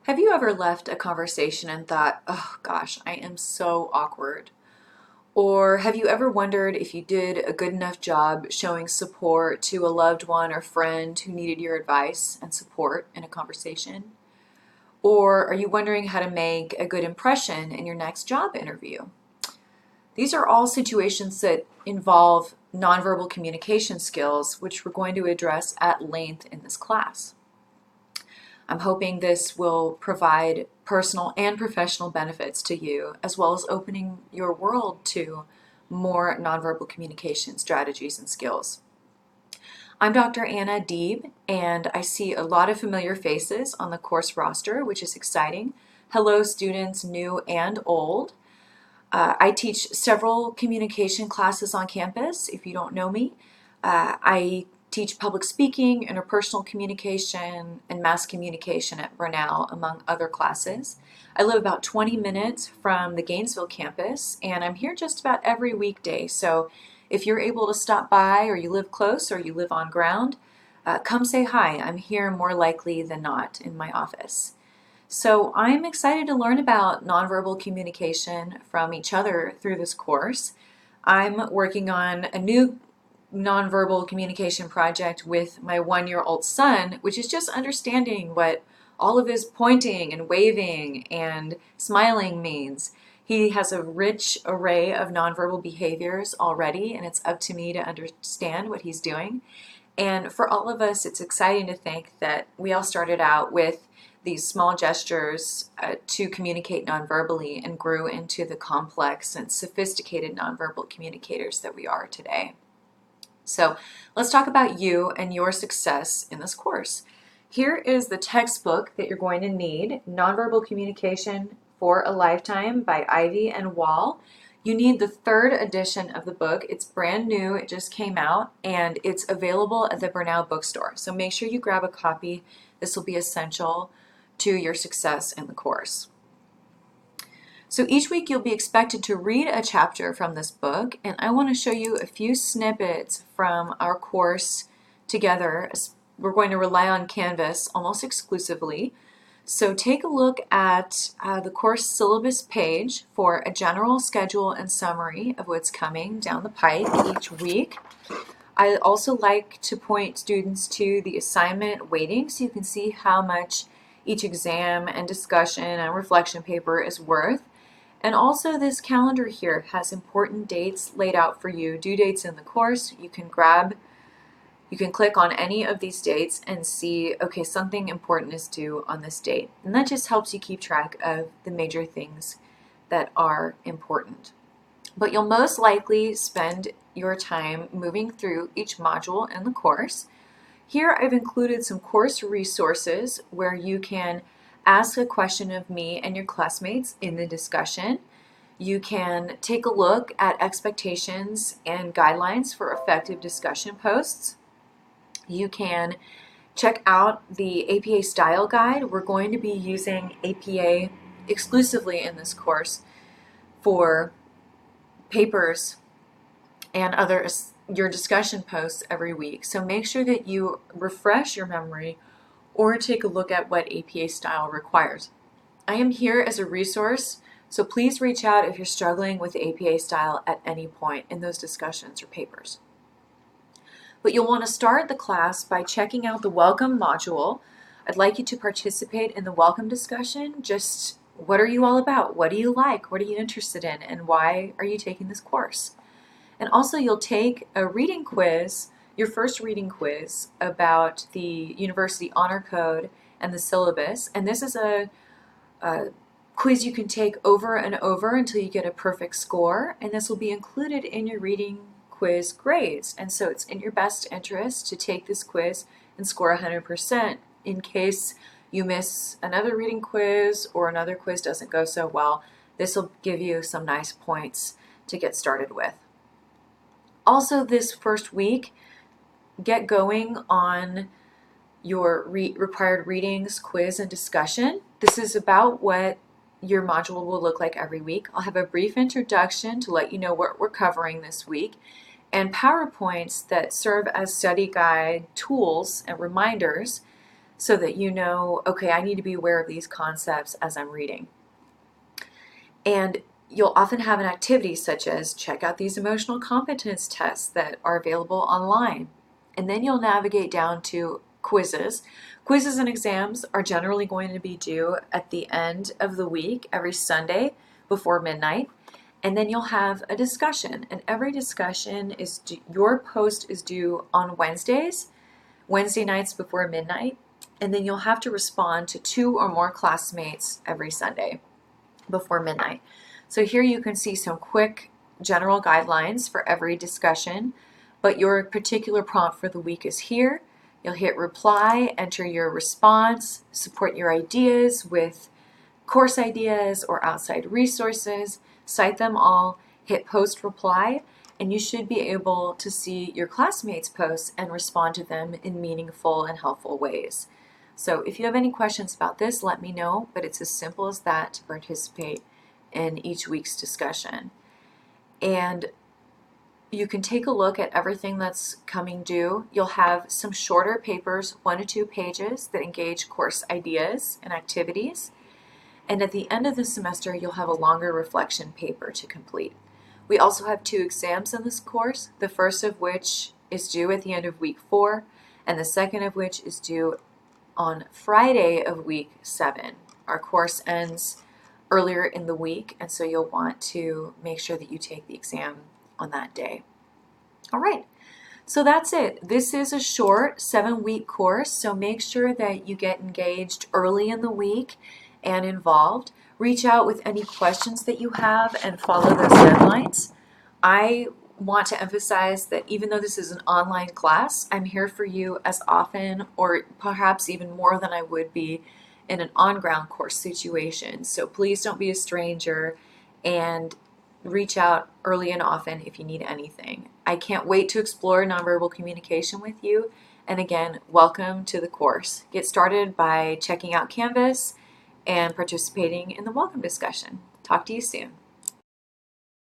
Have you ever left a conversation and thought, oh gosh, I am so awkward? Or have you ever wondered if you did a good enough job showing support to a loved one or friend who needed your advice and support in a conversation? Or are you wondering how to make a good impression in your next job interview? These are all situations that involve nonverbal communication skills, which we're going to address at length in this class. I'm hoping this will provide personal and professional benefits to you, as well as opening your world to more nonverbal communication strategies and skills. I'm Dr. Anna Deeb, and I see a lot of familiar faces on the course roster, which is exciting. Hello, students, new and old. I teach several communication classes on campus, if you don't know me. I teach public speaking, interpersonal communication, and mass communication at Brenau, among other classes. I live about 20 minutes from the Gainesville campus, and I'm here just about every weekday. So if you're able to stop by, or you live close, or you live on ground, come say hi. I'm here more likely than not in my office. So I'm excited to learn about nonverbal communication from each other through this course. I'm working on a new nonverbal communication project with my 1-year-old son, which is just understanding what all of his pointing and waving and smiling means. He has a rich array of nonverbal behaviors already, and it's up to me to understand what he's doing. And for all of us, it's exciting to think that we all started out with these small gestures to communicate nonverbally and grew into the complex and sophisticated nonverbal communicators that we are today. So let's talk about you and your success in this course. Here is the textbook that you're going to need, Nonverbal Communication for a Lifetime by Ivy and Wall. You need the 3rd edition of the book. It's brand new, it just came out, and it's available at the Brenau bookstore. So make sure you grab a copy. This will be essential to your success in the course. So each week you'll be expected to read a chapter from this book, and I want to show you a few snippets from our course together. We're going to rely on Canvas almost exclusively. So take a look at the course syllabus page for a general schedule and summary of what's coming down the pike each week. I also like to point students to the assignment weighting so you can see how much each exam and discussion and reflection paper is worth. And also this calendar here has important dates laid out for you, due dates in the course. You can click on any of these dates and see, okay, something important is due on this date. And that just helps you keep track of the major things that are important. But you'll most likely spend your time moving through each module in the course. Here I've included some course resources where you can ask a question of me and your classmates in the discussion. You can take a look at expectations and guidelines for effective discussion posts. You can check out the APA style guide. We're going to be using APA exclusively in this course for papers and your discussion posts every week. So make sure that you refresh your memory or take a look at what APA style requires. I am here as a resource, so please reach out if you're struggling with APA style at any point in those discussions or papers. But you'll want to start the class by checking out the welcome module. I'd like you to participate in the welcome discussion. Just what are you all about? What do you like? What are you interested in? And why are you taking this course? And also you'll take a reading quiz, your first reading quiz about the University Honor Code and the syllabus. And this is a quiz you can take over and over until you get a perfect score. And this will be included in your reading quiz grades. And so it's in your best interest to take this quiz and score 100% in case you miss another reading quiz or another quiz doesn't go so well. This will give you some nice points to get started with. Also this first week, get going on your required readings, quiz, and discussion. This is about what your module will look like every week. I'll have a brief introduction to let you know what we're covering this week, and PowerPoints that serve as study guide tools and reminders so that you know, okay, I need to be aware of these concepts as I'm reading. And you'll often have an activity such as check out these emotional competence tests that are available online. And then you'll navigate down to quizzes. Quizzes and exams are generally going to be due at the end of the week, every Sunday before midnight. And then you'll have a discussion, and every discussion is your post is due on Wednesday nights before midnight. And then you'll have to respond to 2 or more classmates every Sunday before midnight. So here you can see some quick general guidelines for every discussion, but your particular prompt for the week is here. You'll hit reply, enter your response, support your ideas with course ideas or outside resources, cite them all, hit post reply, and you should be able to see your classmates' posts and respond to them in meaningful and helpful ways. So if you have any questions about this, let me know, but it's as simple as that to participate in each week's discussion. And you can take a look at everything that's coming due. You'll have some shorter papers, 1 to 2 pages, that engage course ideas and activities. And at the end of the semester, you'll have a longer reflection paper to complete. We also have 2 exams in this course, the first of which is due at the end of week 4, and the second of which is due on Friday of week 7. Our course ends earlier in the week, and so you'll want to make sure that you take the exam on that day. All right, so that's it. This is a short 7-week course, so make sure that you get engaged early in the week and involved. Reach out with any questions that you have and follow those deadlines. I want to emphasize that even though this is an online class, I'm here for you as often or perhaps even more than I would be in an on-ground course situation. So please don't be a stranger and reach out early and often if you need anything. I can't wait to explore nonverbal communication with you. And again, welcome to the course. Get started by checking out Canvas and participating in the welcome discussion. Talk to you soon.